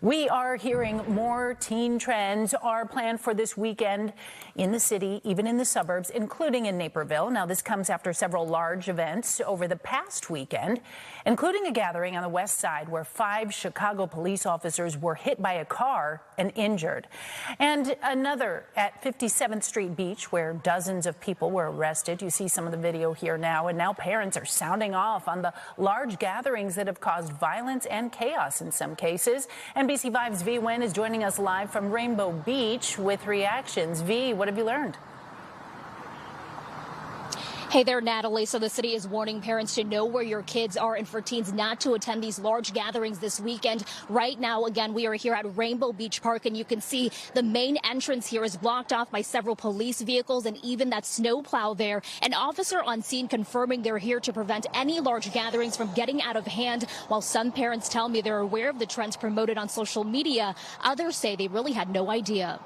We are hearing more teen trends are planned for this weekend in the city, even in the suburbs, including in Naperville. Now, this comes after several large events over the past weekend, including a gathering on the west side where 5 Chicago police officers were hit by a car and injured. And another at 57th Street Beach where dozens of people were arrested. You see some of the video here now, and now parents are sounding off on the large gatherings that have caused violence and chaos in some cases. NBC 5's V Nguyen is joining us live from Rainbow Beach with reactions. V, what have you learned? Hey there, Natalie. So the city is warning parents to know where your kids are and for teens not to attend these large gatherings this weekend. Right now, again, we are here at Rainbow Beach Park, and you can see the main entrance here is blocked off by several police vehicles and even that snowplow there. An officer on scene confirming they're here to prevent any large gatherings from getting out of hand. While some parents tell me they're aware of the trends promoted on social media, others say they really had no idea.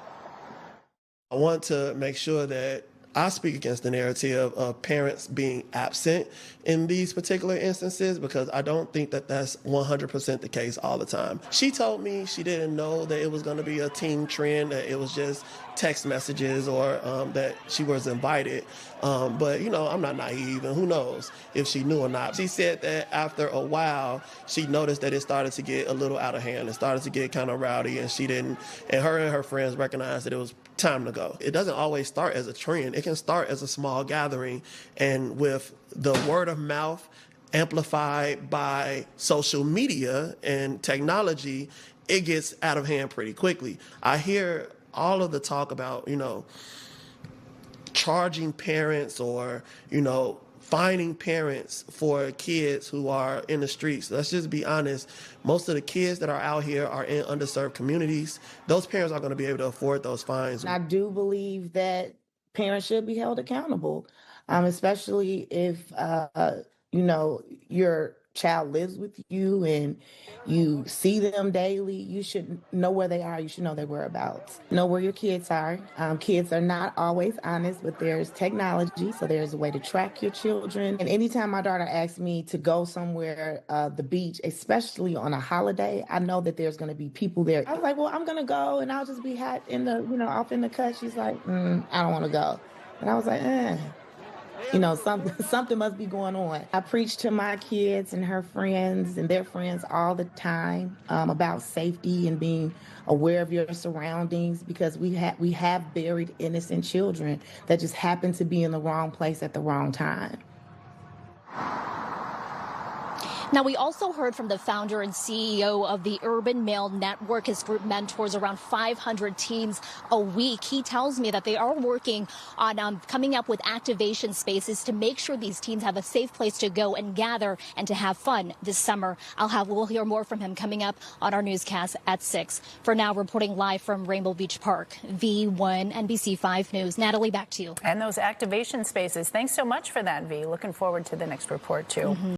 I want to make sure that I speak against the narrative of parents being absent in these particular instances, because I don't think that that's 100% the case all the time. She told me she didn't know that it was going to be a teen trend, that it was just text messages or that she was invited. But, you know, I'm not naive, and who knows if she knew or not. She said that after a while, she noticed that it started to get a little out of hand. It started to get kind of rowdy, and her and her friends recognized that it was time to go. It doesn't always start as a trend. It can start as a small gathering, and with the word of mouth amplified by social media and technology, it gets out of hand pretty quickly. I hear all of the talk about, you know, charging parents or, you know, fining parents for kids who are in the streets. Let's just be honest. Most of the kids that are out here are in underserved communities. Those parents are going to be able to afford those fines. I do believe that parents should be held accountable, especially if, you know, your child lives with you and you see them daily. You should know where they are. You should know their whereabouts. Know where your kids are. Kids are not always honest, but there's technology, so there's a way to track your children. And anytime my daughter asks me to go somewhere, the beach, especially on a holiday, I know that there's going to be people there. I was like, well, I'm going to go and I'll just be hot in the, you know, off in the cut. She's like, I don't want to go. And I was like, you know, something must be going on. I preach to my kids and her friends and their friends all the time about safety and being aware of your surroundings, because we have buried innocent children that just happen to be in the wrong place at the wrong time. Now, we also heard from the founder and CEO of the Urban Male Network. His group mentors around 500 teens a week. He tells me that they are working on coming up with activation spaces to make sure these teens have a safe place to go and gather and to have fun this summer. We'll hear more from him coming up on our newscast at 6. For now, reporting live from Rainbow Beach Park, V Nguyen, NBC 5 News. Natalie, back to you. And those activation spaces. Thanks so much for that, V. Looking forward to the next report, too.